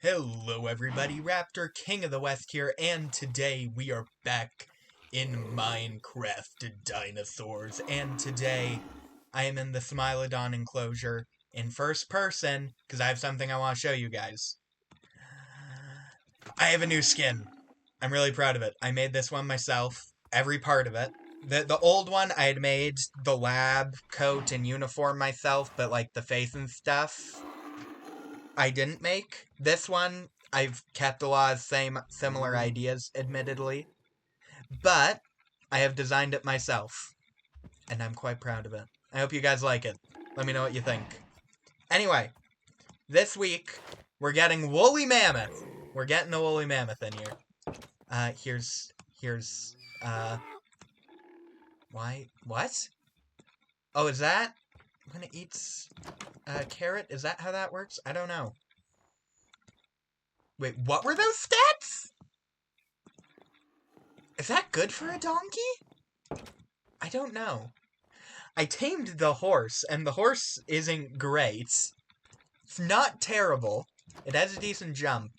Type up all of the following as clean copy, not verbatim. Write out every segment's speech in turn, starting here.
Hello everybody, Raptor King of the West here, and today we are back in Minecraft Dinosaurs, and today I am in the Smilodon enclosure in first person, because I have something I want to show you guys. I have a new skin. I'm really proud of it. I made this one myself, every part of it. The old one, I had made the lab coat and uniform myself, but like the face and stuff, I didn't make. This one, I've kept a lot of similar ideas, admittedly. But, I have designed it myself. And I'm quite proud of it. I hope you guys like it. Let me know what you think. Anyway, this week, we're getting Woolly Mammoth. We're getting a Woolly Mammoth in here. Why? What? Oh, is that when it eats a carrot? Is that how that works? I don't know. Wait, what were those stats? Is that good for a donkey? I don't know. I tamed the horse, and the horse isn't great. It's not terrible. It has a decent jump.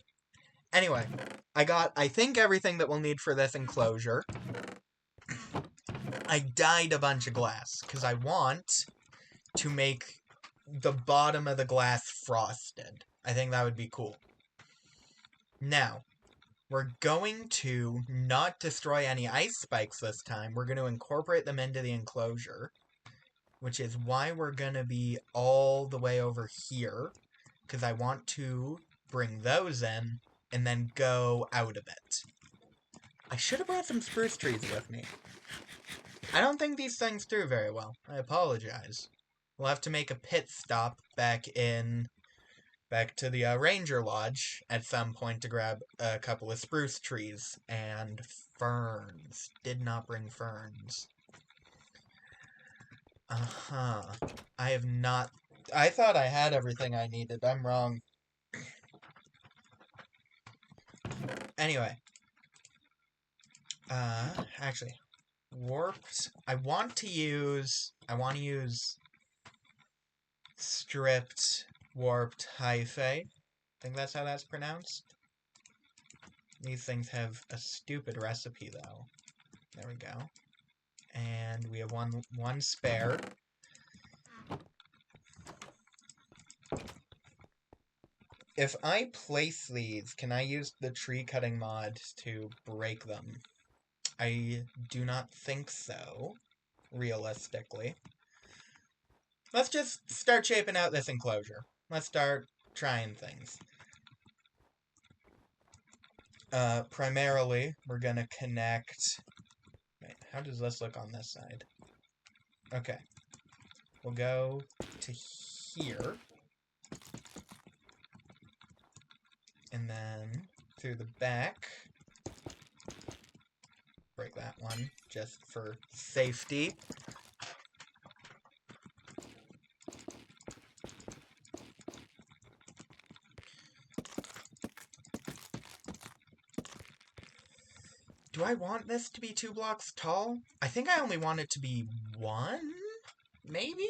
Anyway, I got, I think, everything that we'll need for this enclosure. I dyed a bunch of glass, because I want to make the bottom of the glass frosted. I think that would be cool. Now, we're going to not destroy any ice spikes this time. We're going to incorporate them into the enclosure, which is why we're going to be all the way over here, because I want to bring those in and then go out of it. I should have brought some spruce trees with me. I don't think these things do very well. I apologize. We'll have to make a pit stop back to the Ranger Lodge at some point to grab a couple of spruce trees and ferns. Did not bring ferns. I have not... I thought I had everything I needed. I'm wrong. Anyway. Actually. Warped. I want to use stripped warped hyphae. I think that's how that's pronounced. These things have a stupid recipe, though. There we go. And we have one spare. If I place these, can I use the tree cutting mod to break them? I do not think so, realistically. Let's just start shaping out this enclosure. Let's start trying things. Primarily, we're gonna connect... Wait, how does this look on this side? Okay. We'll go to here. And then through the back. Break that one, just for safety. Do I want this to be 2 blocks tall? I think I only want it to be 1? Maybe?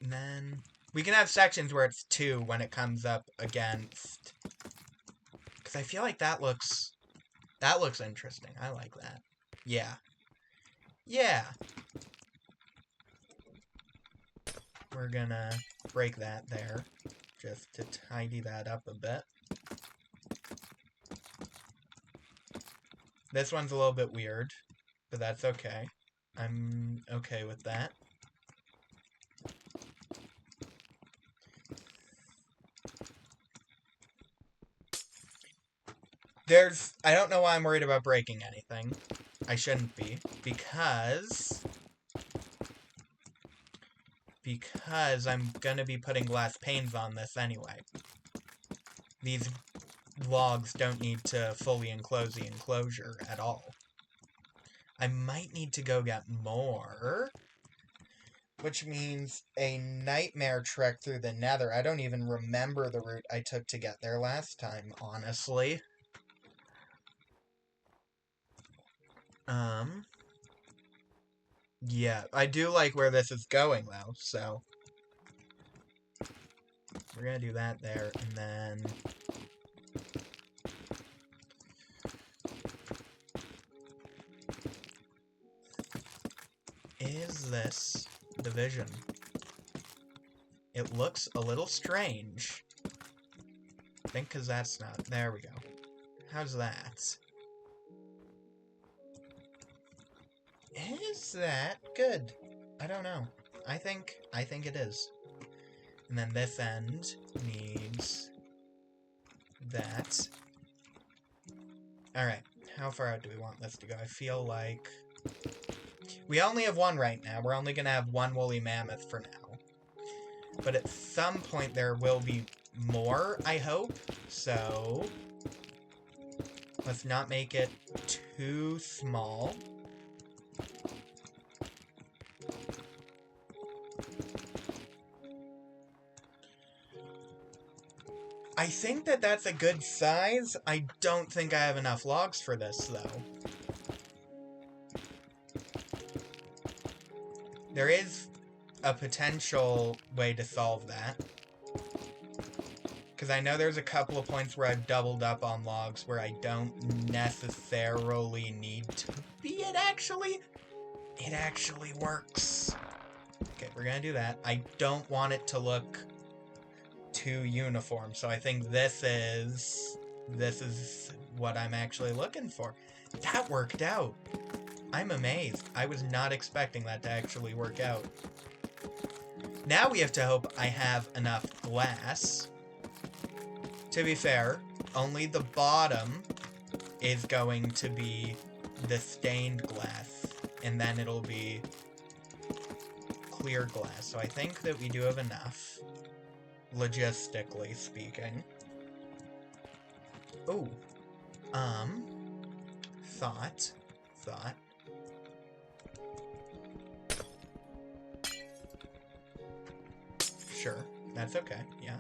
And then... we can have sections where it's 2 when it comes up against... because I feel like that looks interesting. I like that. Yeah. Yeah! We're gonna break that there, just to tidy that up a bit. This one's a little bit weird, but that's okay. I'm okay with that. I don't know why I'm worried about breaking anything. I shouldn't be, because I'm gonna be putting glass panes on this anyway. These logs don't need to fully enclose the enclosure at all. I might need to go get more, which means a nightmare trek through the Nether. I don't even remember the route I took to get there last time, honestly. Yeah, I do like where this is going, though, so... we're gonna do that there, and then vision. It looks a little strange. I think because that's not... There we go. How's that? Is that good? I don't know. I think it is. And then this end needs that. Alright, how far out do we want this to go? I feel like... We only have one right now. We're only gonna have one woolly mammoth for now. But at some point there will be more, I hope. So... let's not make it too small. I think that that's a good size. I don't think I have enough logs for this, though. There is a potential way to solve that. Because I know there's a couple of points where I've doubled up on logs where I don't necessarily need to be. It actually works. Okay, we're gonna do that. I don't want it to look too uniform, so I think this is what I'm actually looking for. That worked out. I'm amazed. I was not expecting that to actually work out. Now we have to hope I have enough glass. To be fair, only the bottom is going to be the stained glass, and then it'll be clear glass. So I think that we do have enough, logistically speaking. Ooh. Thought. Sure, that's okay, yeah.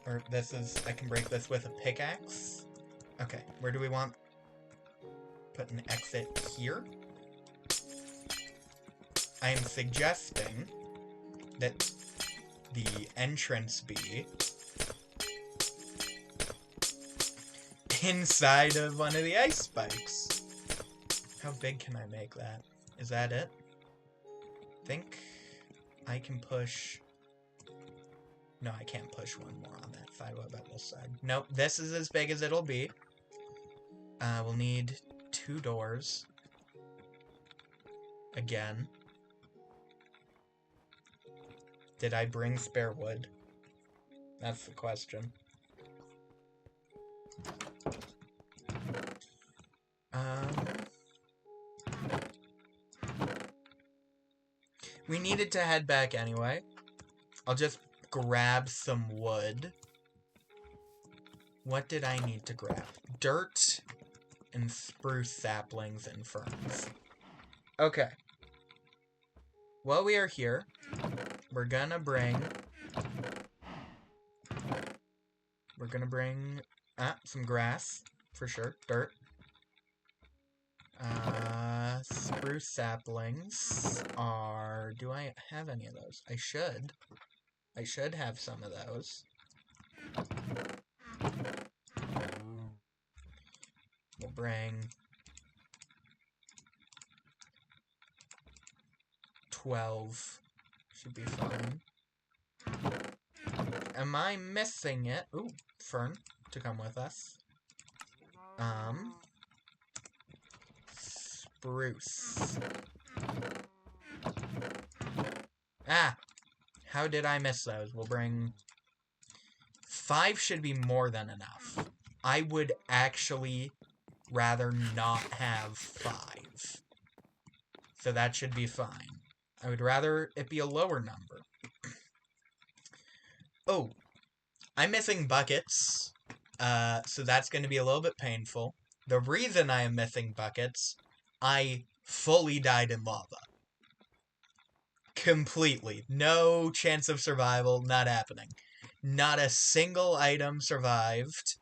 Or this is, I can break this with a pickaxe. Okay, where do we want? Put an exit here. I am suggesting that the entrance be inside of one of the ice spikes. How big can I make that? Is that it? I think I can push... No, I can't push one more on that side. What about this side? Nope, this is as big as it'll be. We'll need 2 doors. Again. Did I bring spare wood? That's the question. We needed to head back anyway. I'll just grab some wood. What did I need to grab? Dirt and spruce saplings and ferns. Okay. While we are here, we're gonna bring some grass, for sure. Dirt. Spruce saplings are... Do I have any of those? I should. I should have some of those. We'll bring 12. Should be fine. Am I missing it? Ooh, fern to come with us. Spruce. Ah! How did I miss those? We'll bring... 5 should be more than enough. I would actually rather not have 5. So that should be fine. I would rather it be a lower number. Oh, I'm missing buckets. So that's going to be a little bit painful. The reason I am missing buckets, I fully died in lava. Completely. No chance of survival, not happening. Not a single item survived.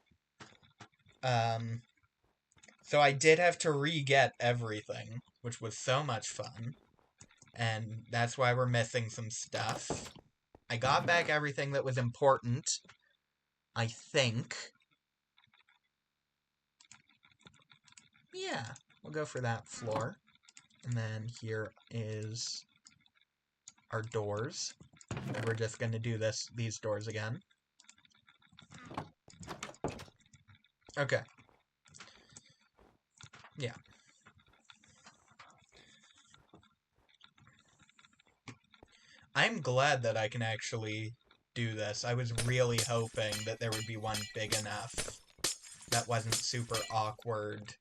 So I did have to re-get everything, which was so much fun. And that's why we're missing some stuff. I got back everything that was important, I think. Yeah, we'll go for that floor. And then here is our doors. And we're just going to do these doors again. Okay. Yeah. I'm glad that I can actually do this. I was really hoping that there would be one big enough that wasn't super awkward.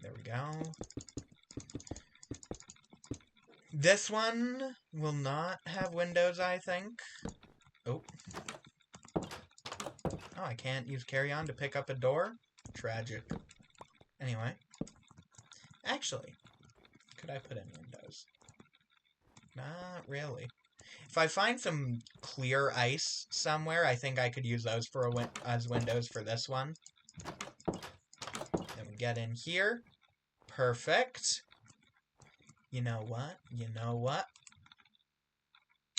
There we go. This one will not have windows, I think. Oh. Oh, I can't use carry on to pick up a door? Tragic. Anyway. Actually, could I put in windows? Not really. If I find some clear ice somewhere, I think I could use those for as windows for this one. Then we get in here. Perfect. You know what? You know what?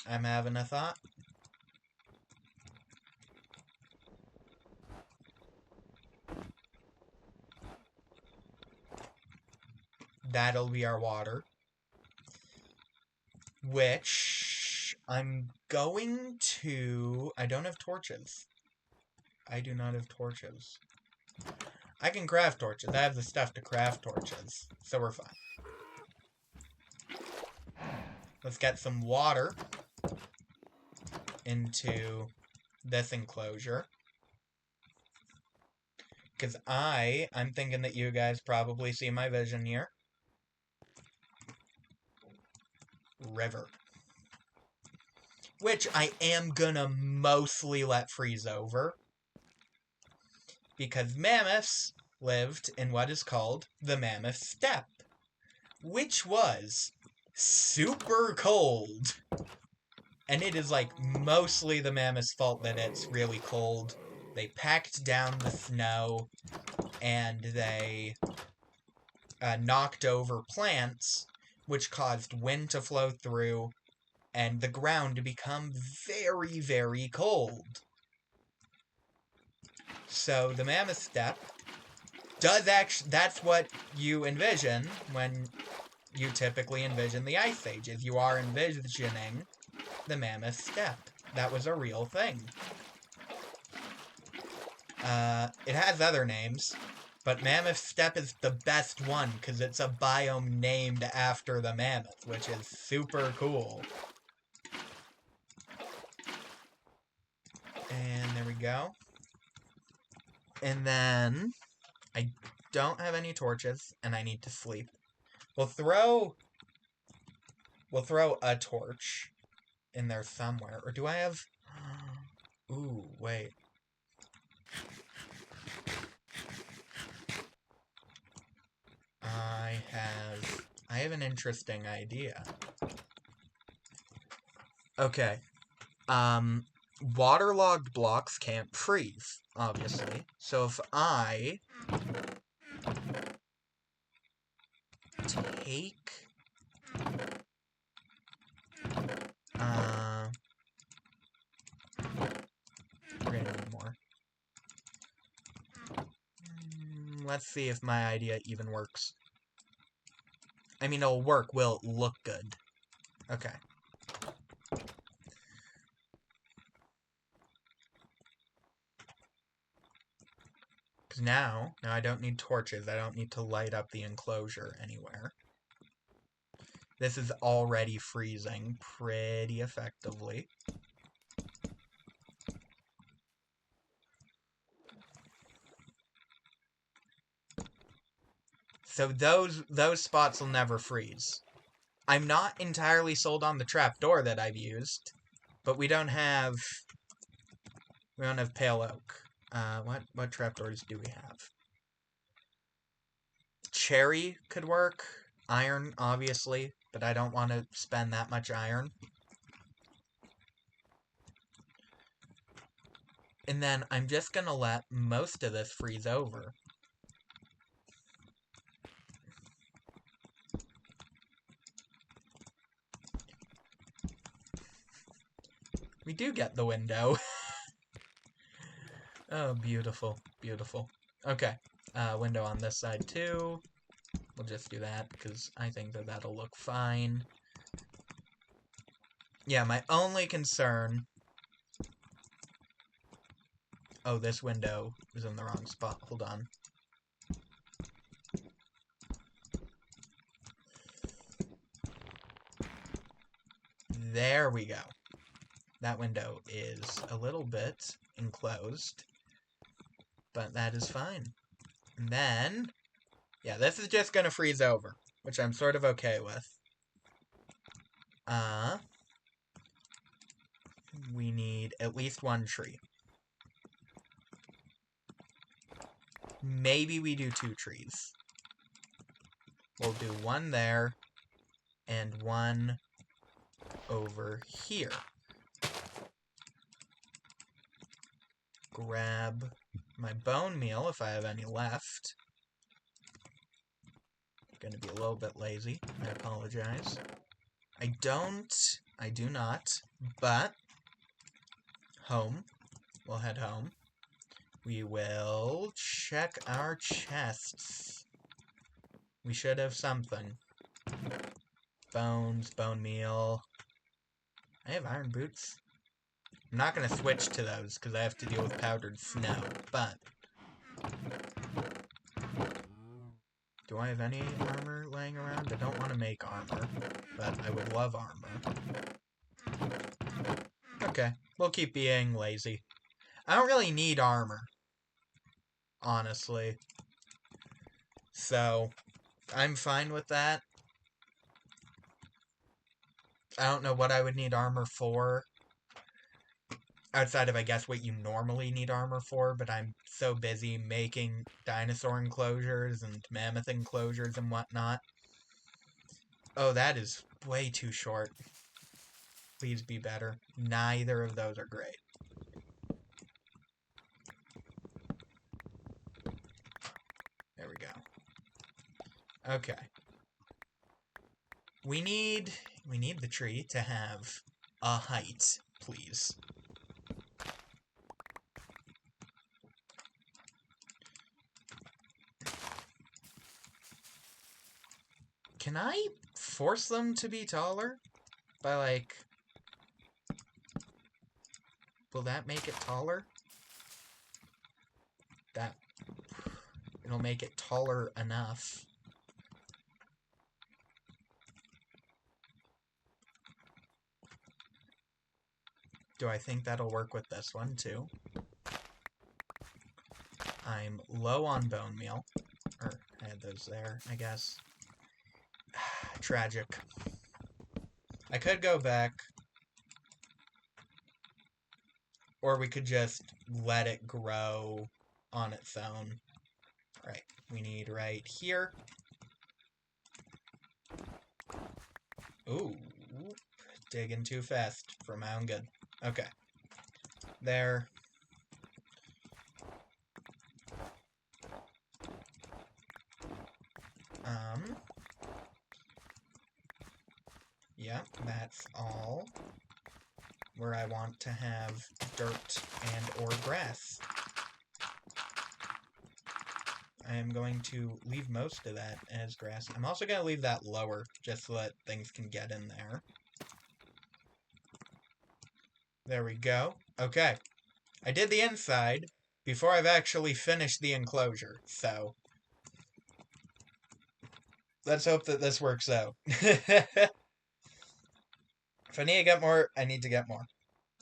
I'm having a thought. That'll be our water. Which I'm going to... I don't have torches. I do not have torches. I can craft torches. I have the stuff to craft torches. So we're fine. Let's get some water into this enclosure. Because I'm thinking that you guys probably see my vision here. River. Which I am gonna mostly let freeze over. Because mammoths lived in what is called the Mammoth Steppe. Which was super cold. And it is like mostly the mammoth's fault that it's really cold. They packed down the snow and they knocked over plants, which caused wind to flow through and the ground to become very, very cold. So the Mammoth Steppe does actually, that's what you envision when you typically envision the Ice Ages. You are envisioning the Mammoth Steppe. That was a real thing. It has other names, but Mammoth Steppe is the best one because it's a biome named after the mammoth, which is super cool. And there we go. And then I don't have any torches, and I need to sleep. We'll throw a torch in there somewhere. Or do I have... Ooh, wait. I have an interesting idea. Okay. Waterlogged blocks can't freeze, obviously. So if I take we're gonna need more. Let's see if my idea even works. I mean, it'll work. Will it look good? Okay. Because now I don't need torches. I don't need to light up the enclosure anywhere. This is already freezing pretty effectively. So those spots will never freeze. I'm not entirely sold on the trapdoor that I've used, but we don't have pale oak. What trapdoors do we have? Cherry could work. Iron, obviously, but I don't want to spend that much iron. And then I'm just gonna let most of this freeze over. We do get the window. Oh, beautiful. Beautiful. Okay. Window on this side, too. We'll just do that, because I think that that'll look fine. Yeah, my only concern... Oh, this window is in the wrong spot. Hold on. There we go. That window is a little bit enclosed, but that is fine. And then, yeah, this is just gonna freeze over, which I'm sort of okay with. We need at least one tree. Maybe we do 2 trees. We'll do one there, and one over here. Grab my bone meal if I have any left. Gonna be a little bit lazy. I apologize. I do not, but home. We'll head home. We will check our chests. We should have something. Bones, bone meal. I have iron boots. I'm not going to switch to those because I have to deal with powdered snow, but... Do I have any armor laying around? I don't want to make armor, but I would love armor. Okay, we'll keep being lazy. I don't really need armor, honestly. So, I'm fine with that. I don't know what I would need armor for. Outside of, I guess, what you normally need armor for, but I'm so busy making dinosaur enclosures and mammoth enclosures and whatnot. Oh, that is way too short. Please be better. Neither of those are great. There we go. Okay. We need the tree to have a height, please. Can I force them to be taller? By, like... Will that make it taller? That... It'll make it taller enough. Do I think that'll work with this one, too? I'm low on bone meal. Or, I had those there, I guess. Tragic. I could go back. Or we could just let it grow on its own. Right, we need right here. Ooh, digging too fast for my own good. Okay. There. Yep, that's all where I want to have dirt and or grass. I am going to leave most of that as grass. I'm also going to leave that lower, just so that things can get in there. There we go. Okay. I did the inside before I've actually finished the enclosure, so... Let's hope that this works out. If I need to get more, I need to get more.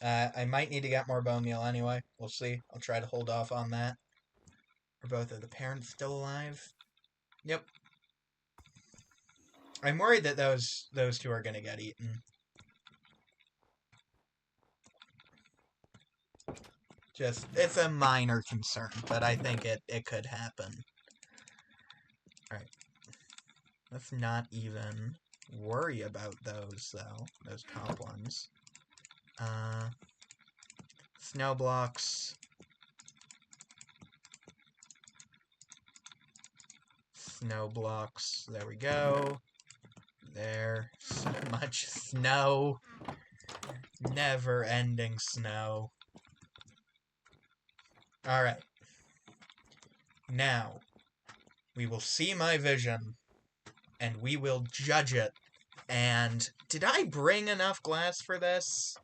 I might need to get more bone meal anyway. We'll see. I'll try to hold off on that. Are both of the parents still alive? Yep. I'm worried that those two are going to get eaten. Just, it's a minor concern, but I think it could happen. Alright. Let's not even worry about those, though. Those top ones. Snow blocks. Snow blocks. There we go. There. So much snow. Never-ending snow. Alright. Now, we will see my vision, and we will judge it. And did I bring enough glass for this?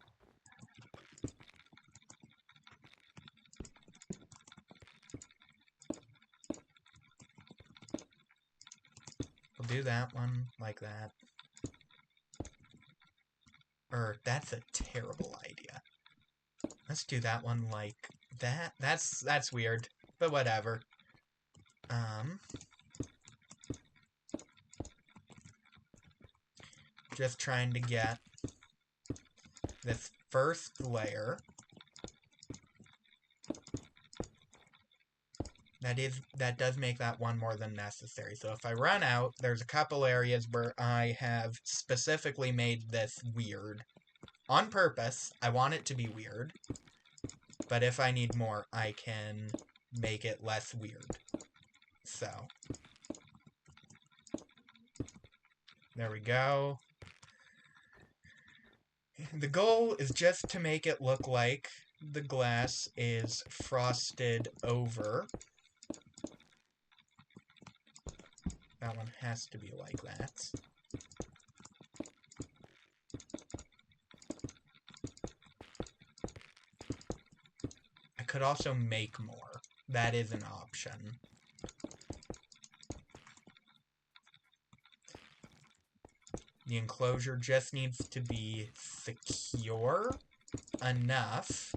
We'll do that one like that. That's a terrible idea. Let's do that one like that. That's weird, but whatever. Just trying to get this first layer. That does make that one more than necessary. So if I run out, there's a couple areas where I have specifically made this weird. On purpose, I want it to be weird. But if I need more, I can make it less weird. So. There we go. The goal is just to make it look like the glass is frosted over. That one has to be like that. I could also make more. That is an option. The enclosure just needs to be secure enough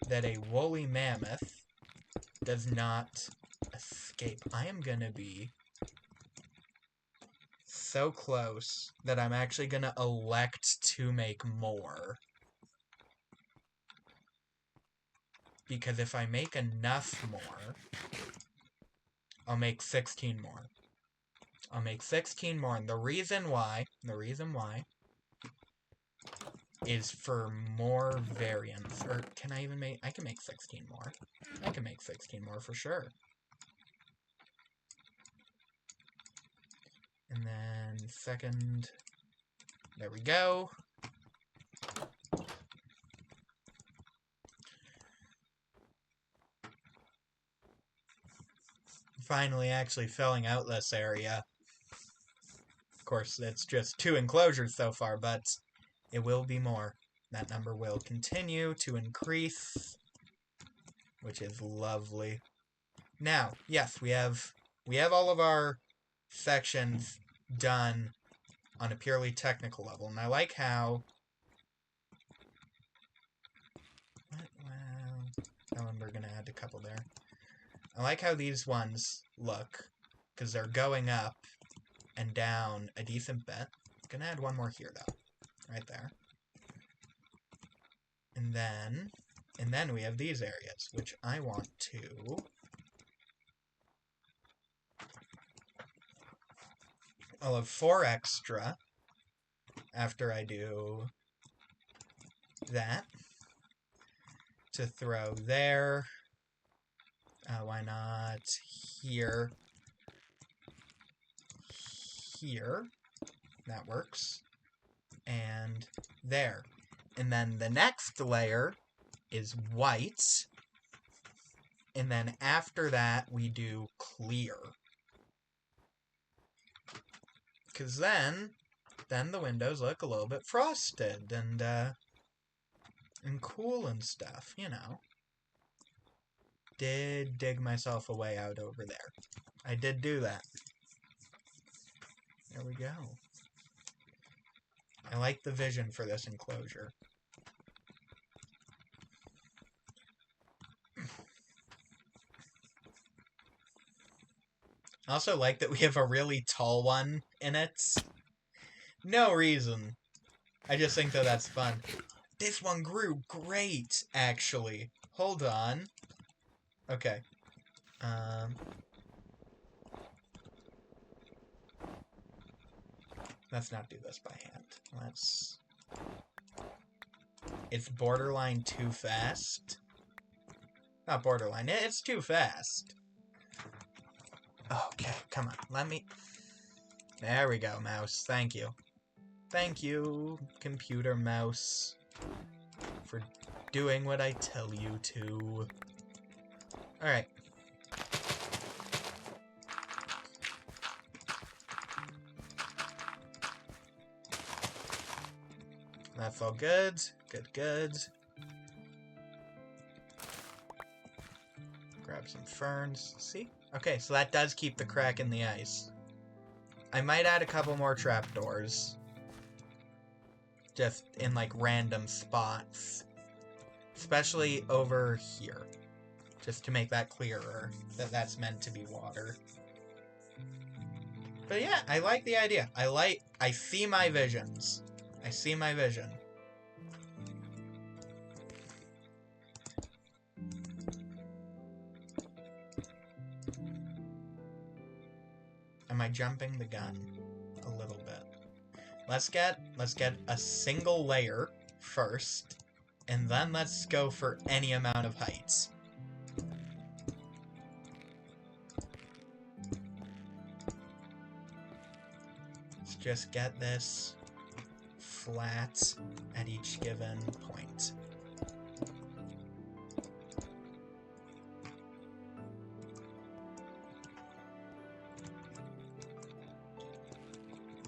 that a woolly mammoth does not escape. I am gonna be so close that I'm actually gonna elect to make more. Because if I make enough more, I'll make 16 more. I'll make 16 more, and the reason why is for more variance. Or can I even make, I can make 16 more. I can make 16 more for sure. And then second, there we go. Finally actually filling out this area. Of course, it's just 2 enclosures so far, but it will be more. That number will continue to increase, which is lovely. Now, yes, we have all of our sections done on a purely technical level, and I like how... Well, that one we're gonna add a couple there. I like how these ones look, because they're going up and down a decent bit. Gonna add one more here, though. Right there. And then we have these areas, which I want to... I'll have 4 extra after I do that to throw there. Why not here? Here. That works. And there. And then the next layer is white. And then after that, we do clear. Because then the windows look a little bit frosted and cool and stuff, you know. Did dig myself a way out over there. I did do that. There we go. I like the vision for this enclosure. I also like that we have a really tall one in it. No reason. I just think that that's fun. This one grew great, actually. Hold on. Okay. Let's not do this by hand. Let's... It's borderline too fast. Not borderline, it's too fast. Okay, come on, let me... There we go, mouse. Thank you. Thank you, computer mouse, for doing what I tell you to. Alright. That's all good. Good. Grab some ferns. See? Okay, so that does keep the crack in the ice. I might add a couple more trapdoors. Just in, like, random spots. Especially over here. Just to make that clearer, that that's meant to be water. But yeah, I like the idea. I see my visions. I see my vision. Am I jumping the gun a little bit? Let's get a single layer first, and then let's go for any amount of heights. Let's just get this flat at each given point.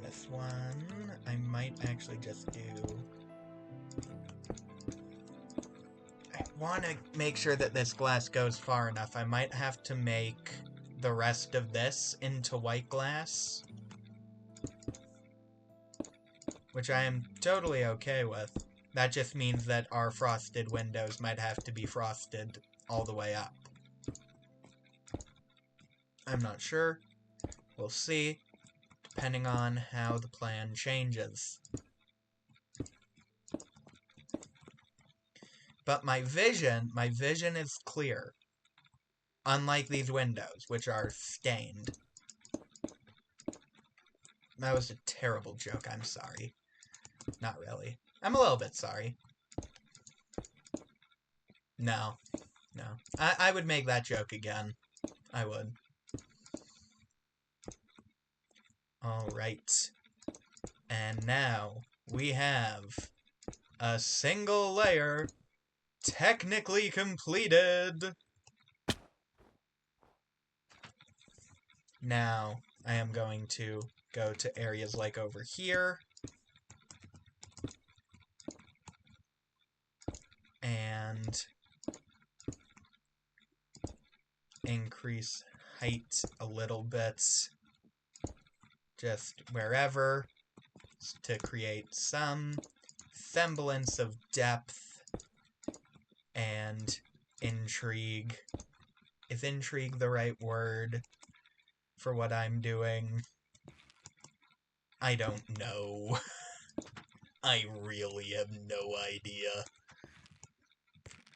This one, I might actually just do... I want to make sure that this glass goes far enough. I might have to make the rest of this into white glass. Which I am totally okay with. That just means that our frosted windows might have to be frosted all the way up. I'm not sure. We'll see, depending on how the plan changes. But my vision is clear. Unlike these windows, which are stained. That was a terrible joke, I'm sorry. Not really. I'm a little bit sorry. No. I would make that joke again. I would. Alright. And now we have a single layer technically completed. Now I am going to go to areas like over here. And increase height a little bit, just wherever, to create some semblance of depth and intrigue. Is intrigue the right word for what I'm doing? I don't know. I really have no idea.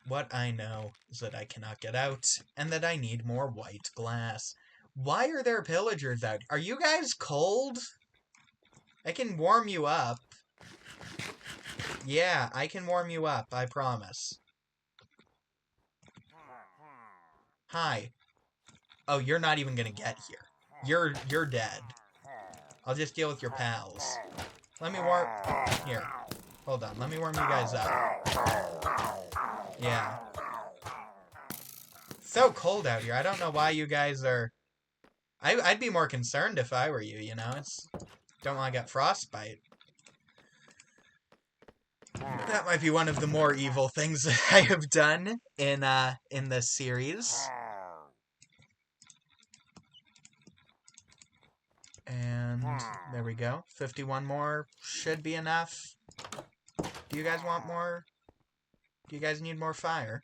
What I know is that I cannot get out, and that I need more white glass. Why are there pillagers out? Are you guys cold? I can warm you up. Yeah, I can warm you up, I promise. Hi. Oh, you're not even gonna get here. You're dead. I'll just deal with your pals. Let me warm... Here. Hold on, let me warm you guys up. Yeah. It's so cold out here. I don't know why you guys are... I'd be more concerned if I were you, you know? Don't want to get frostbite. That might be one of the more evil things that I have done in this series. And there we go. 51 more should be enough. Do you guys want more? Do you guys need more fire?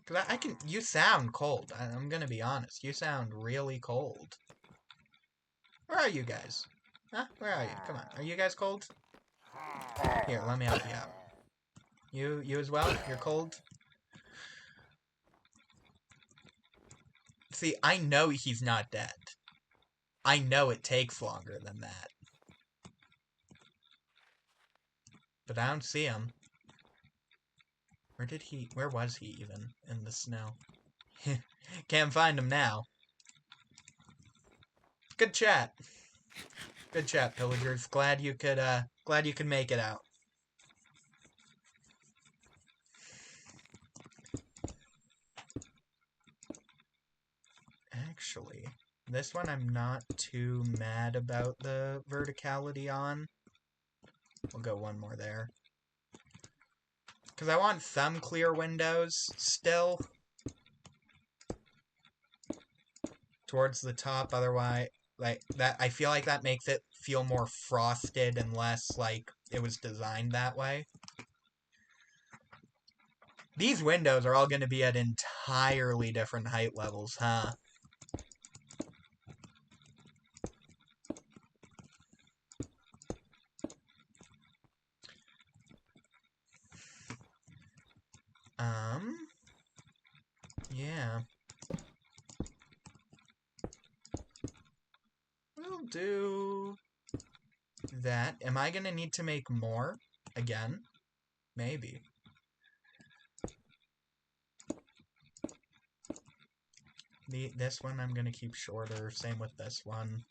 Because I can... You sound cold. I'm gonna be honest. You sound really cold. Where are you guys? Huh? Where are you? Come on. Are you guys cold? Here, let me help you out. You as well? You're cold? See, I know he's not dead. I know it takes longer than that. But I don't see him. Where was he even in the snow? Can't find him now. Good chat. Good chat, pillagers. Glad you could make it out. Actually, this one I'm not too mad about the verticality on. We'll go one more there. Because I want some clear windows still. Towards the top, otherwise, like, that, I feel like that makes it feel more frosted and less like it was designed that way. These windows are all going to be at entirely different height levels, huh? Yeah. We'll do that. Am I gonna need to make more again? Maybe. This one I'm gonna keep shorter. Same with this one.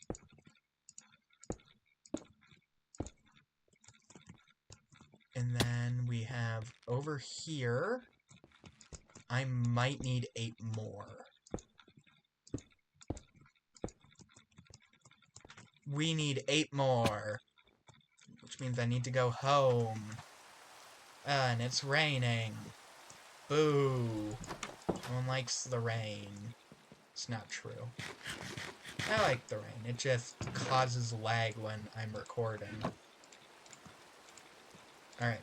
And then we have over here. I might need 8 more. We need 8 more. Which means I need to go home. And it's raining. Boo. No one likes the rain. It's not true. I like the rain. It just causes lag when I'm recording. Alright.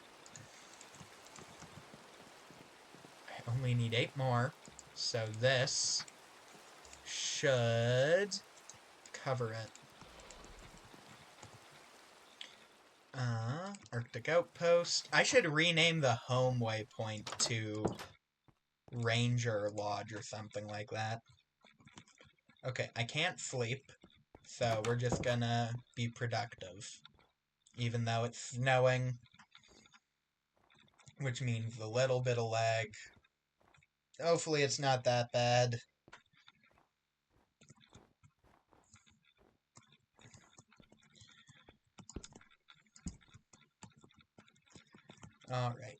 I only need 8 more. So this should cover it. Arctic Outpost. I should rename the home waypoint to Ranger Lodge or something like that. Okay, I can't sleep, so we're just gonna be productive. Even though it's snowing, which means a little bit of lag. Hopefully it's not that bad. Alright.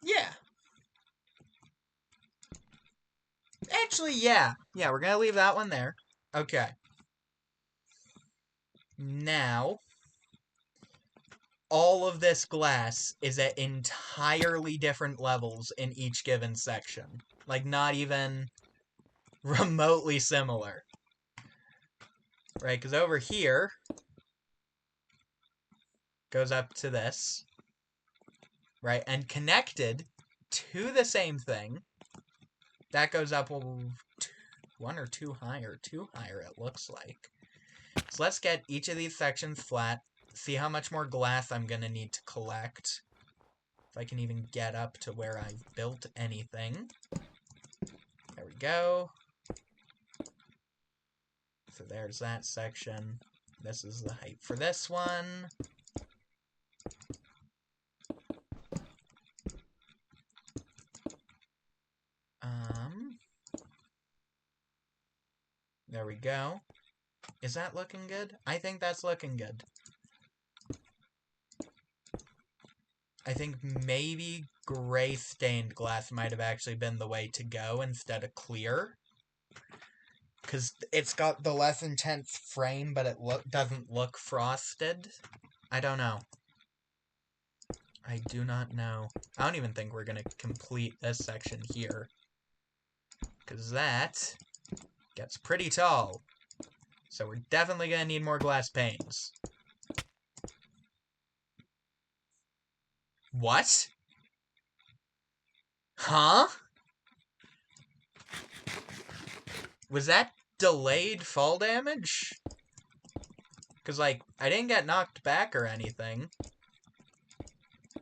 Yeah. Actually, yeah. Yeah, we're gonna leave that one there. Okay. Now, all of this glass is at entirely different levels in each given section. Like, not even remotely similar. Right, because over here goes up to this. Right, and connected to the same thing, that goes up 1 or 2 higher. 2 higher, it looks like. So let's get each of these sections flat. See how much more glass I'm going to need to collect. If I can even get up to where I've built anything. There we go. So there's that section. This is the height for this one. There we go. Is that looking good? I think that's looking good. I think maybe gray stained glass might have actually been the way to go instead of clear. Because it's got the less intense frame, but it doesn't look frosted. I don't know. I do not know. I don't even think we're going to complete this section here. Because that gets pretty tall. So we're definitely going to need more glass panes. What? Huh? Was that delayed fall damage? Because, like, I didn't get knocked back or anything.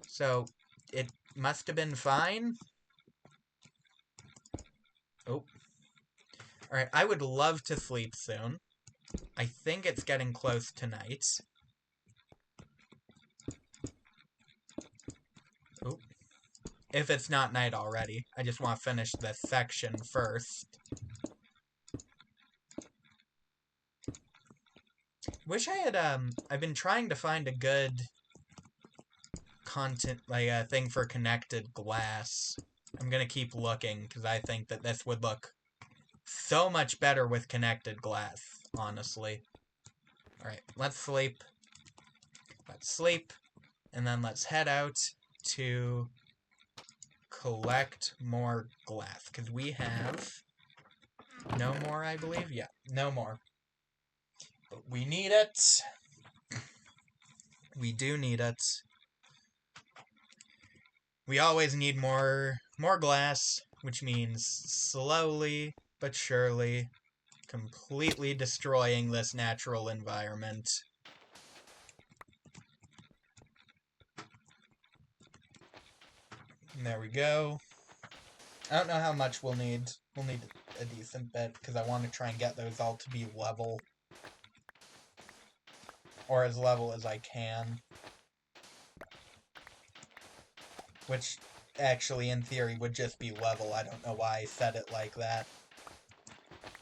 So, it must have been fine. Oh. Alright, I would love to sleep soon. I think it's getting close to night. Oh. If it's not night already. I just want to finish this section first. Wish I had, I've been trying to find a good content, like, a thing for connected glass. I'm gonna keep looking, because I think that this would look so much better with connected glass, honestly. Alright, let's sleep. Let's sleep. And then let's head out to collect more glass. Because we have no more, I believe. Yeah, no more. But we need it. We do need it. We always need more glass, which means slowly but surely completely destroying this natural environment. And there we go. I don't know how much we'll need. We'll need a decent bit, because I want to try and get those all to be level. Or as level as I can. Which, actually, in theory, would just be level. I don't know why I said it like that.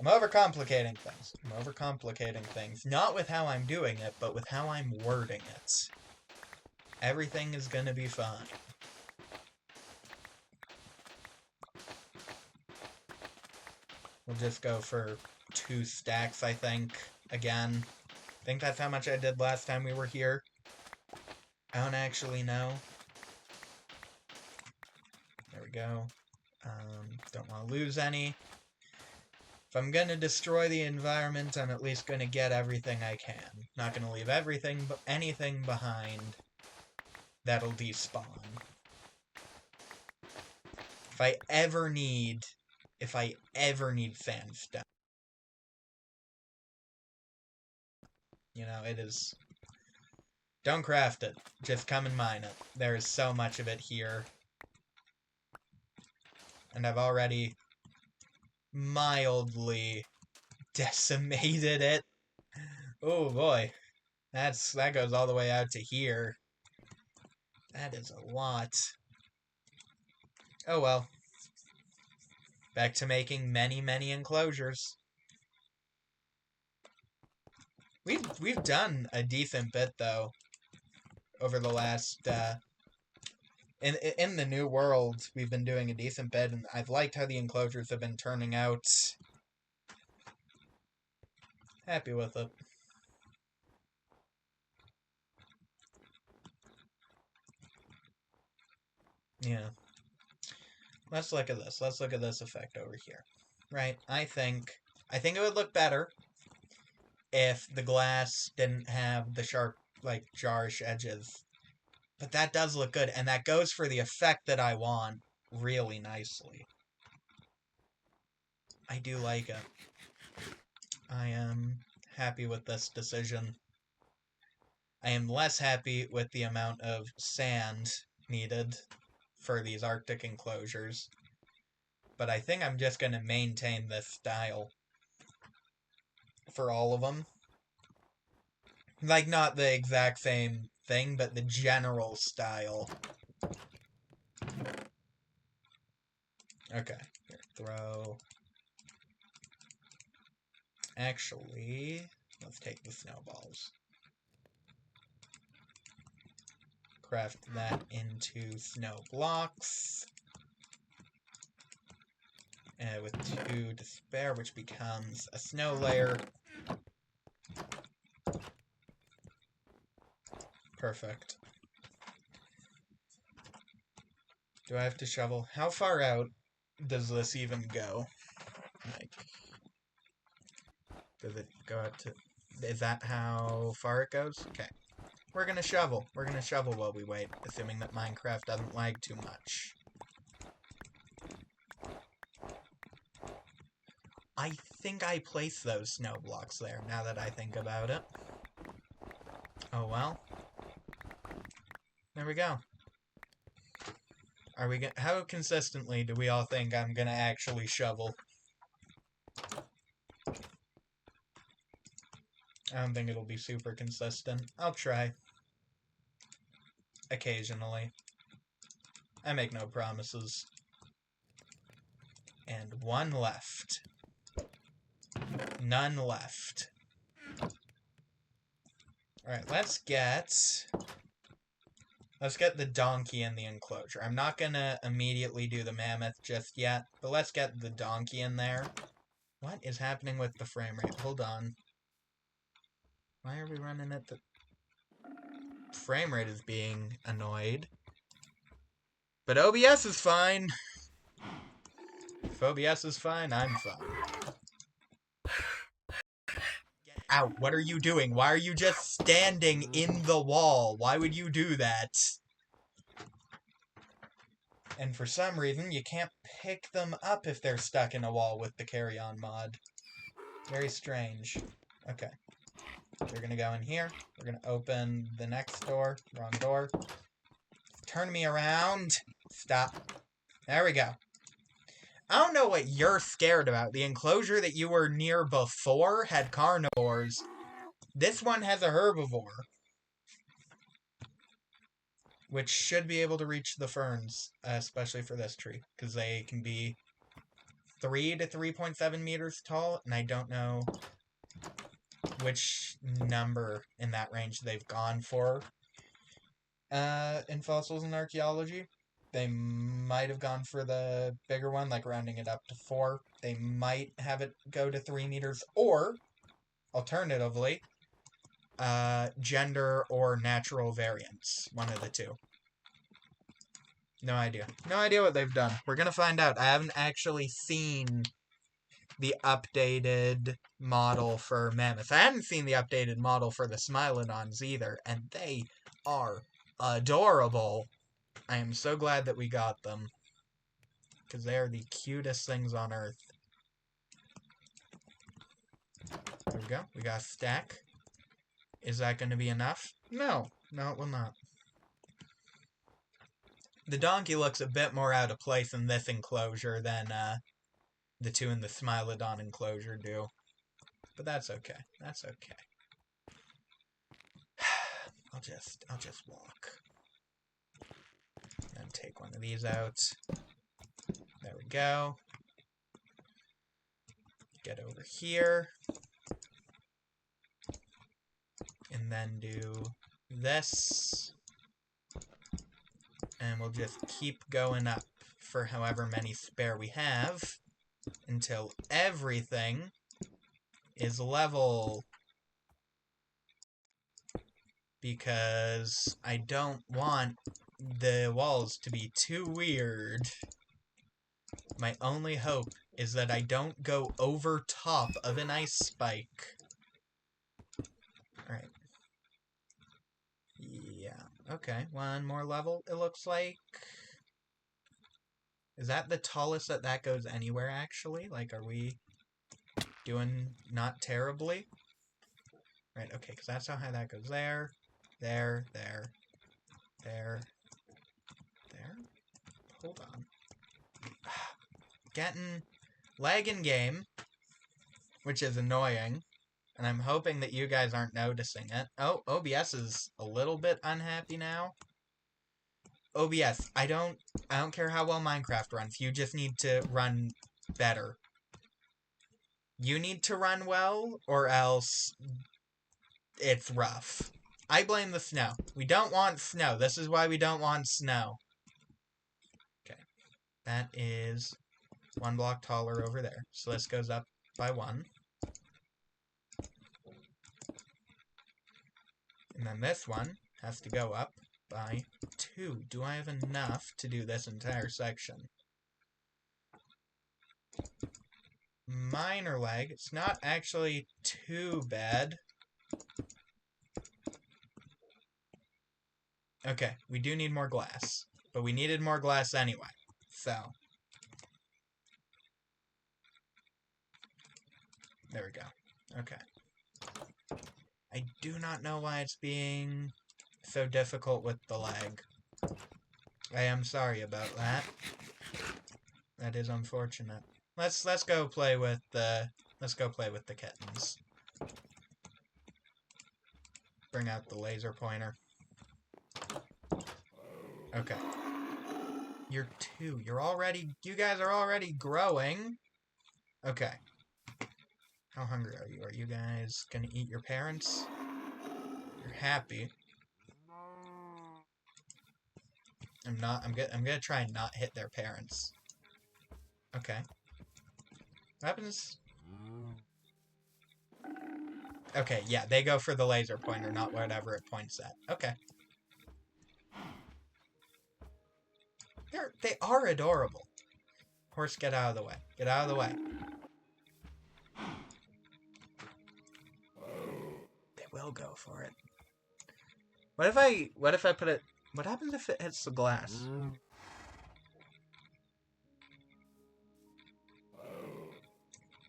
I'm overcomplicating things. I'm overcomplicating things. Not with how I'm doing it, but with how I'm wording it. Everything is gonna be fine. We'll just go for 2 stacks, I think. Again. I think that's how much I did last time we were here. I don't actually know. There we go. Don't want to lose any. If I'm gonna destroy the environment, I'm at least gonna get everything I can. Not gonna leave anything behind that'll despawn. If I ever need sandstone, you know, it is... Don't craft it. Just come and mine it. There is so much of it here. And I've already mildly decimated it. Oh boy. That goes all the way out to here. That is a lot. Oh well. Back to making many, many enclosures. We've done a decent bit though over the last in the new world. We've been doing a decent bit, and I've liked how the enclosures have been turning out. Happy with it. Yeah. Let's look at this. Let's look at this effect over here. Right, I think it would look better if the glass didn't have the sharp, like, jarish edges. But that does look good, and that goes for the effect that I want really nicely. I do like it. I am happy with this decision. I am less happy with the amount of sand needed for these Arctic enclosures. But I think I'm just going to maintain this style for all of them. Like, not the exact same thing, but the general style. Okay, here, throw. Actually, let's take the snowballs. Craft that into snow blocks. With 2 to spare, which becomes a snow layer. Perfect. Do I have to shovel? How far out does this even go? Like, does it go out to... Is that how far it goes? Okay. We're gonna shovel. We're gonna shovel while we wait, assuming that Minecraft doesn't lag too much. I think I placed those snow blocks there, now that I think about it. Oh well. There we go. Are we how consistently do we all think I'm gonna actually shovel? I don't think it'll be super consistent. I'll try. Occasionally. I make no promises. And 1 left. None left. Alright, let's get Let's get the donkey in the enclosure. I'm not gonna immediately do the mammoth just yet, but let's get the donkey in there. What is happening with the frame rate? Hold on. Why are we running at the... Frame rate is being annoyed. But OBS is fine. If OBS is fine, I'm fine. Get out. What are you doing? Why are you just standing in the wall? Why would you do that? And for some reason, you can't pick them up if they're stuck in a wall with the carry-on mod. Very strange. Okay. We're gonna go in here. We're gonna open the next door. Wrong door. Turn me around. Stop. There we go. I don't know what you're scared about. The enclosure that you were near before had carnivores. This one has a herbivore. Which should be able to reach the ferns, especially for this tree. Because they can be 3 to 3.7 meters tall, and I don't know which number in that range they've gone for in fossils and archaeology. They might have gone for the bigger one, like rounding it up to 4. They might have it go to 3 meters, or, alternatively, gender or natural variants. One of the two. No idea. No idea what they've done. We're gonna find out. I haven't actually seen the updated model for Mammoth. I haven't seen the updated model for the Smilodons either, and they are adorable. I am so glad that we got them, because they are the cutest things on Earth. There we go. We got a stack. Is that going to be enough? No. No, it will not. The donkey looks a bit more out of place in this enclosure than the two in the Smilodon enclosure do. But that's okay. That's okay. I'll just walk. And take one of these out. There we go. Get over here. And then do this. And we'll just keep going up for however many spare we have until everything is level. Because I don't want the walls to be too weird. My only hope is that I don't go over top of an ice spike. Alright. Yeah, okay. One more level, it looks like. Is that the tallest that goes anywhere, actually? Like, are we doing not terribly? Right, okay, because that's how high that goes. There. Hold on. Getting lagging game, which is annoying, and I'm hoping that you guys aren't noticing it. Oh, OBS is a little bit unhappy now. OBS, I don't care how well Minecraft runs. You just need to run better. You need to run well, or else it's rough. I blame the snow. We don't want snow. This is why we don't want snow. Okay. That is 1 block taller over there. So this goes up by 1. And then this one has to go up by 2. Do I have enough to do this entire section? Minor lag. It's not actually too bad. Okay, we do need more glass. But we needed more glass anyway. So. There we go. Okay. I do not know why it's being so difficult with the lag. I am sorry about that. That is unfortunate. Let's go play with the kittens. Bring out the laser pointer. Okay. You're 2. You guys are already growing. Okay. How hungry are you? Are you guys gonna eat your parents? You're happy. I'm gonna try and not hit their parents. Okay. What happens? Okay, yeah, they go for the laser pointer, not whatever it points at. Okay. They are adorable. Horse, get out of the way. Get out of the way. They will go for it. What if I put it... What happens if it hits the glass?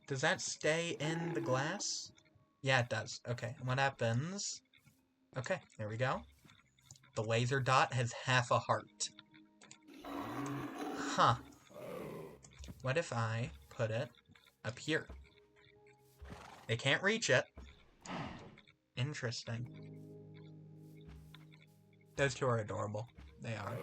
Does that stay in the glass? Yeah, it does. Okay, and what happens? Okay, there we go. The laser dot has half a heart. Huh. What if I put it up here? They can't reach it. Interesting. Those two are adorable. They are.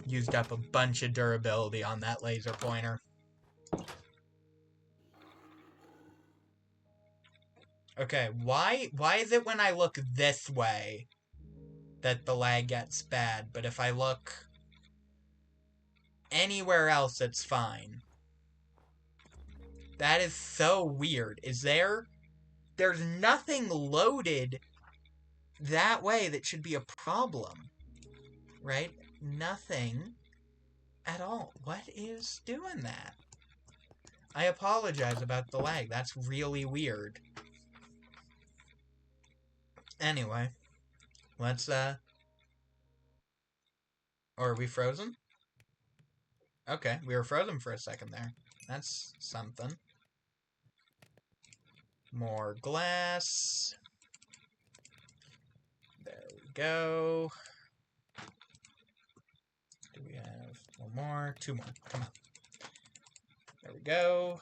Used up a bunch of durability on that laser pointer. Okay, why is it when I look this way that the lag gets bad, but if I look anywhere else it's fine? That is so weird. There's nothing loaded that way that should be a problem, right? Nothing at all. What is doing that? I apologize about the lag. That's really weird. Anyway, let's, Or are we frozen? Okay, we were frozen for a second there. That's something. More glass. There we go. Do we have one more? Two more. Come on. There we go.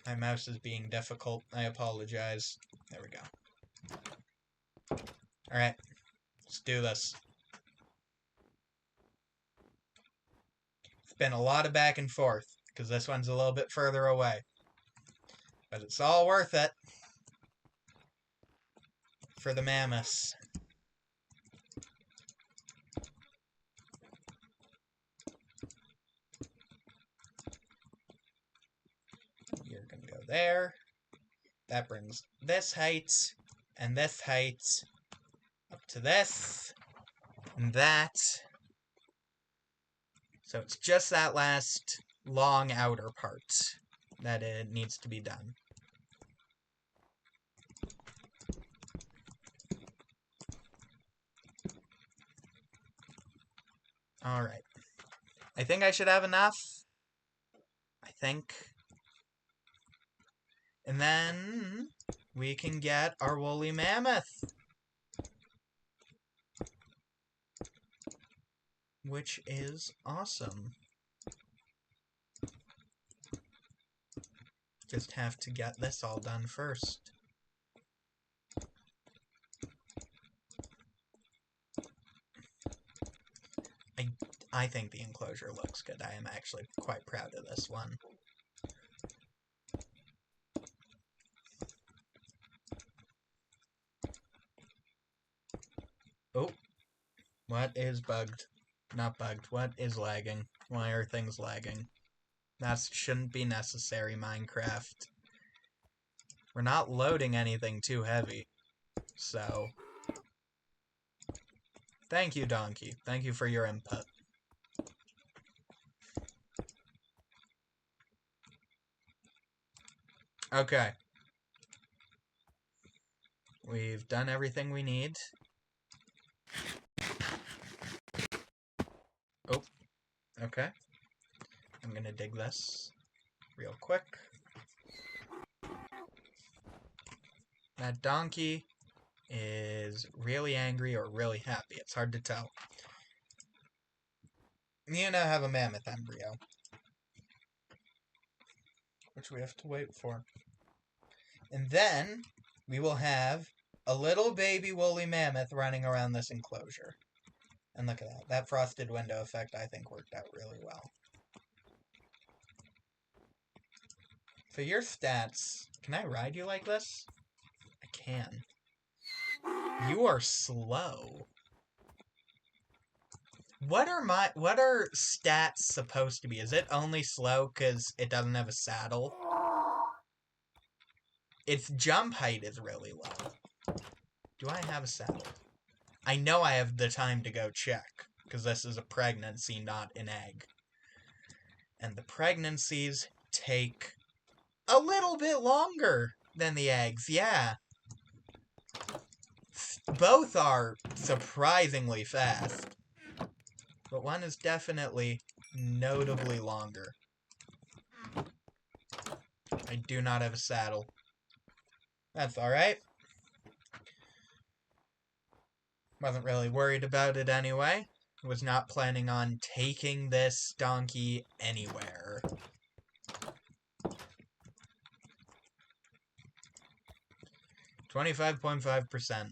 My mouse is being difficult. I apologize. There we go. Alright. Let's do this. It's been a lot of back and forth, because this one's a little bit further away. But it's all worth it. For the mammoths. You're gonna go there. That brings this height, and this height, up to this, and that. So it's just that last long outer part that it needs to be done. Alright. I think I should have enough. I think. And then we can get our woolly mammoth. Which is awesome. Just have to get this all done first. I think the enclosure looks good. I am actually quite proud of this one. Oh, what is bugged? Not bugged. What is lagging? Why are things lagging? That shouldn't be necessary, Minecraft. We're not loading anything too heavy. So, thank you, Donkey. Thank you for your input. Okay. We've done everything we need. Oh, okay. I'm gonna dig this real quick. That donkey is really angry or really happy. It's hard to tell. You now have a mammoth embryo, which we have to wait for. And then we will have a little baby woolly mammoth running around this enclosure. And look at that. That frosted window effect, I think, worked out really well. For your stats, can I ride you like this? I can. You are slow. What are stats supposed to be? Is it only slow because it doesn't have a saddle? Its jump height is really low. Do I have a saddle? I know I have the time to go check, because this is a pregnancy, not an egg. And the pregnancies take a little bit longer than the eggs, yeah. Both are surprisingly fast. But one is definitely notably longer. I do not have a saddle. That's alright. Wasn't really worried about it anyway. Was not planning on taking this donkey anywhere. $25.5%.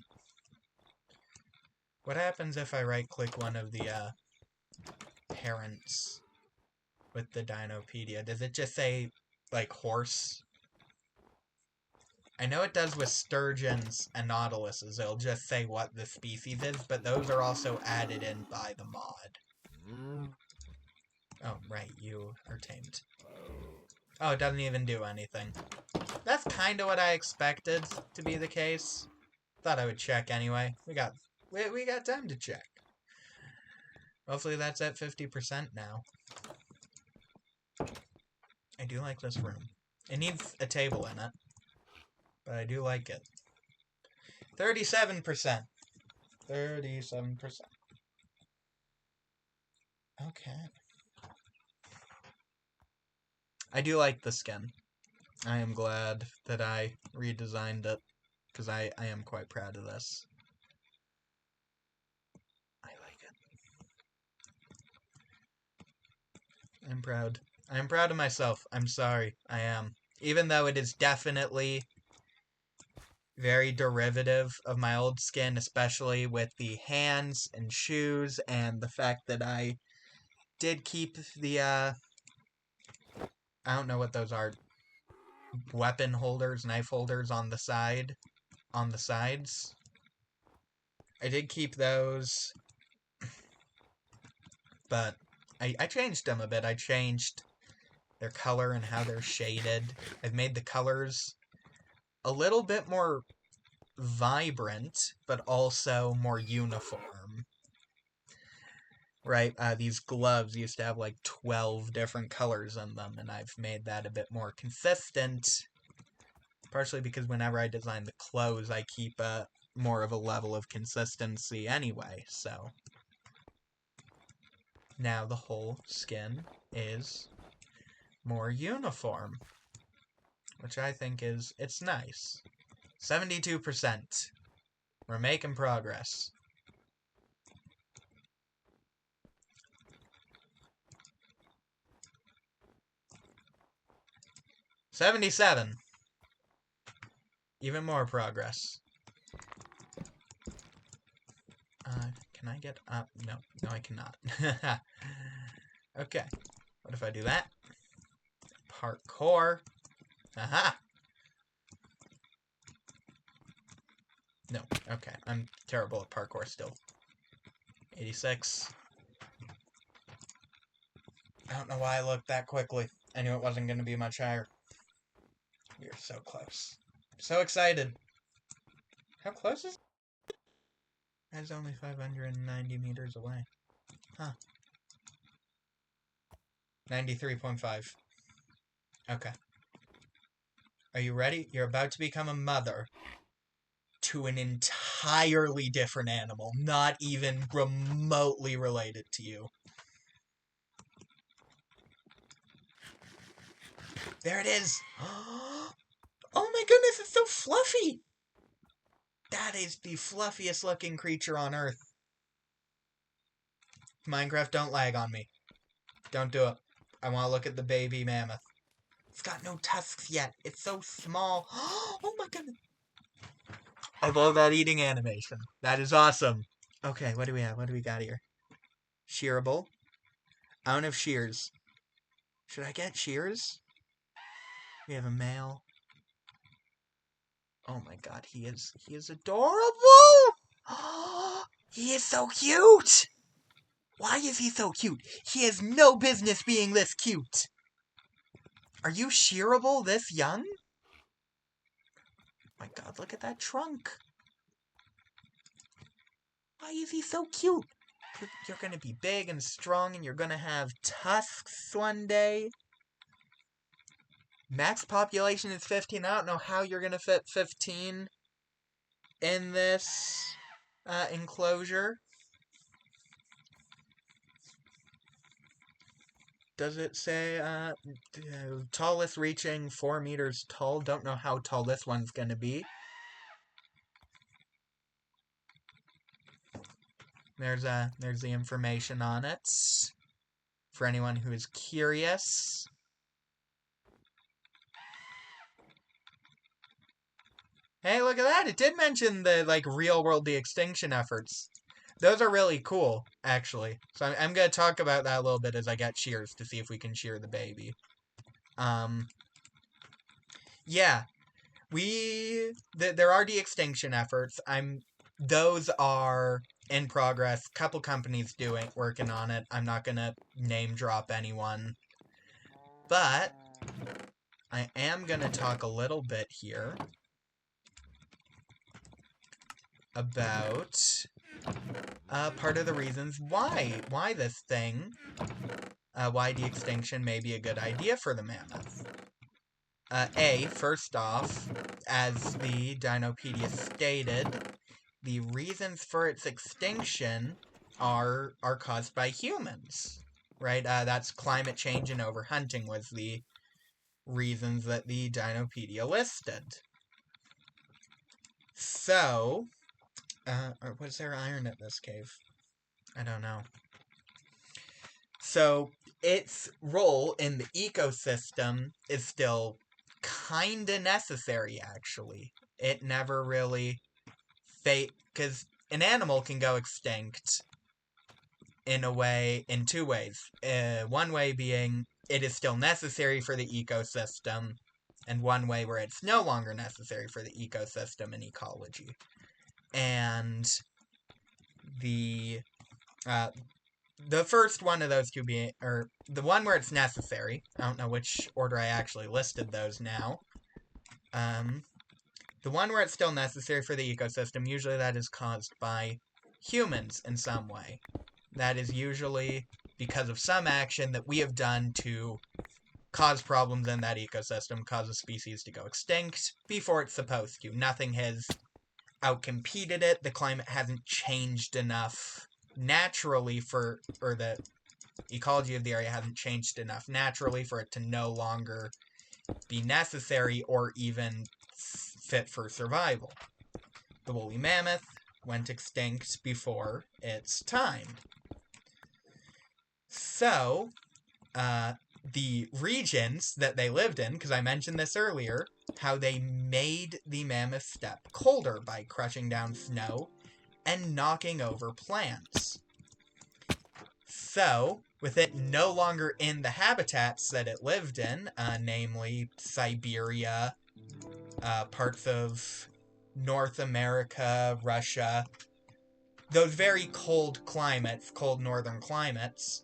What happens if I right-click one of the parents with the Dinopedia? Does it just say, like, horse? I know it does with sturgeons and nautiluses. It'll just say what the species is, but those are also added in by the mod. Oh, right, you are tamed. Oh, it doesn't even do anything. That's kind of what I expected to be the case. Thought I would check anyway. We got time to check. Hopefully that's at 50% now. I do like this room. It needs a table in it, but I do like it. 37%. 37%. Okay. I do like the skin. I am glad that I redesigned it, because I am quite proud of this. I like it. I'm proud. I am proud of myself. I'm sorry. I am. Even though it is definitely very derivative of my old skin, especially with the hands and shoes, and the fact that I did keep the, I don't know what those are, weapon holders, knife holders on the sides. I did keep those, but I changed them a bit. I changed their color and how they're shaded. I've made the colors a little bit more vibrant, but also more uniform. Right, these gloves used to have like 12 different colors in them, and I've made that a bit more consistent. Partially because whenever I design the clothes, I keep more of a level of consistency anyway, so. Now the whole skin is more uniform, which I think it's nice. 72%. We're making progress. $77. Even more progress. Can I get up? No, I cannot. Okay. What if I do that? Parkour. Aha! No, okay. I'm terrible at parkour still. 86. I don't know why I looked that quickly. I knew it wasn't going to be much higher. We are so close. I'm so excited. How close is it? That's only 590 meters away. Huh. 93.5. Okay. Are you ready? You're about to become a mother to an entirely different animal, not even remotely related to you. There it is! Oh my goodness, it's so fluffy! That is the fluffiest looking creature on Earth. Minecraft, don't lag on me. Don't do it. I want to look at the baby mammoth. It's got no tusks yet. It's so small. Oh my goodness. I love that eating animation. That is awesome. Okay, what do we have? What do we got here? Shearable. I don't have shears. Should I get shears? We have a male. Oh my god, he is adorable! He is so cute! Why is he so cute? He has no business being this cute! Are you shearable this young? My god, look at that trunk! Why is he so cute? You're gonna be big and strong and you're gonna have tusks one day. Max population is 15. I don't know how you're gonna fit 15 in this enclosure. Does it say tallest reaching 4 meters tall? Don't know how tall this one's gonna be. There's the information on it for anyone who is curious. Hey, look at that! It did mention the, like, real-world de-extinction efforts. Those are really cool, actually. So I'm going to talk about that a little bit as I get shears to see if we can shear the baby. Yeah. There are de-extinction efforts. Those are in progress. Couple companies working on it. I'm not going to name drop anyone. But I am going to talk a little bit here about part of the reasons why this thing, why de-extinction may be a good idea for the mammoth. First off, as the Dinopedia stated, the reasons for its extinction are caused by humans, right? That's climate change and overhunting was the reasons that the Dinopedia listed. So, or was there iron at this cave? I don't know. So, its role in the ecosystem is still kinda necessary, actually. It never really because an animal can go extinct in two ways. One way being it is still necessary for the ecosystem, and one way where it's no longer necessary for the ecosystem and ecology. And the first one of those two being, or the one where it's necessary, I don't know which order I actually listed those now. The one where it's still necessary for the ecosystem, usually that is caused by humans in some way. That is usually because of some action that we have done to cause problems in that ecosystem, cause a species to go extinct before it's supposed to. Nothing has outcompeted it. The climate hasn't changed enough naturally or the ecology of the area hasn't changed enough naturally for it to no longer be necessary or even fit for survival. The woolly mammoth went extinct before its time. So, the regions that they lived in, because I mentioned this earlier, how they made the Mammoth Steppe colder by crushing down snow and knocking over plants. So, with it no longer in the habitats that it lived in, namely Siberia, parts of North America, Russia, those very cold climates, cold northern climates.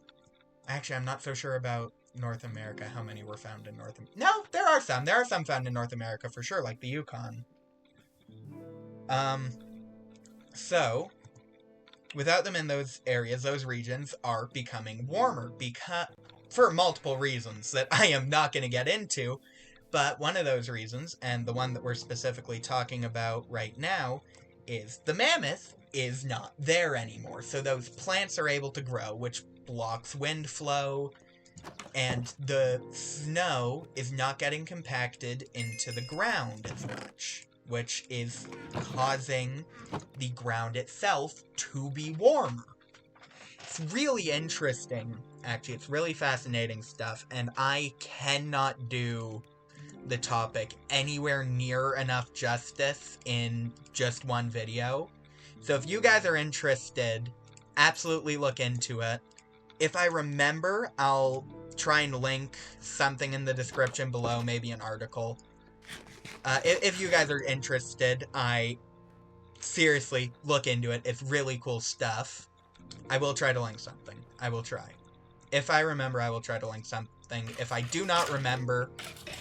Actually, I'm not so sure about North America, how many were found in North America. No, there are some. There are some found in North America for sure, like the Yukon. So, without them in those areas, those regions are becoming warmer for multiple reasons that I am not going to get into. But one of those reasons, and the one that we're specifically talking about right now, is the mammoth is not there anymore. So those plants are able to grow, which blocks wind flow, and the snow is not getting compacted into the ground as much, which is causing the ground itself to be warmer. It's really interesting, actually. It's really fascinating stuff, and I cannot do the topic anywhere near enough justice in just one video. So if you guys are interested, absolutely look into it. If I remember, I'll try and link something in the description below, maybe an article. If you guys are interested, seriously, look into it. It's really cool stuff. I will try to link something. I will try. If I remember, I will try to link something. If I do not remember,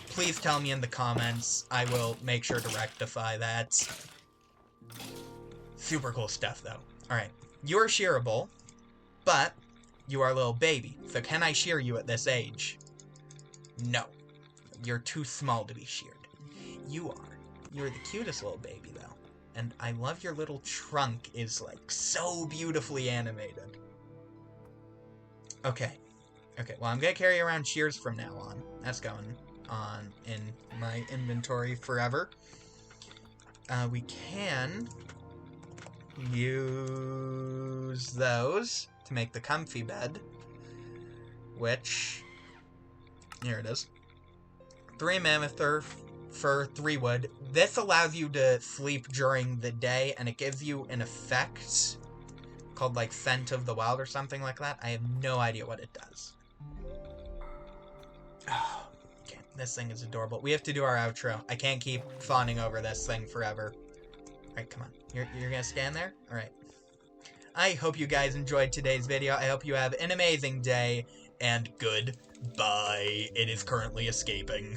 please tell me in the comments. I will make sure to rectify that. Super cool stuff, though. Alright. You are shearable, but you are a little baby. So can I shear you at this age? No. You're too small to be sheared. You are. You're the cutest little baby, though. And I love your little trunk is, like, so beautifully animated. Okay. Okay, well, I'm gonna carry around shears from now on. That's going on in my inventory forever. We can use those to make the comfy bed, which, here it is. 3 mammoth fur, 3 wood. This allows you to sleep during the day, and it gives you an effect called, like, Scent of the Wild or something like that. I have no idea what it does. Oh, okay, this thing is adorable. We have to do our outro. I can't keep fawning over this thing forever. Alright, come on. You're gonna stand there? Alright. I hope you guys enjoyed today's video. I hope you have an amazing day, and goodbye. It is currently escaping.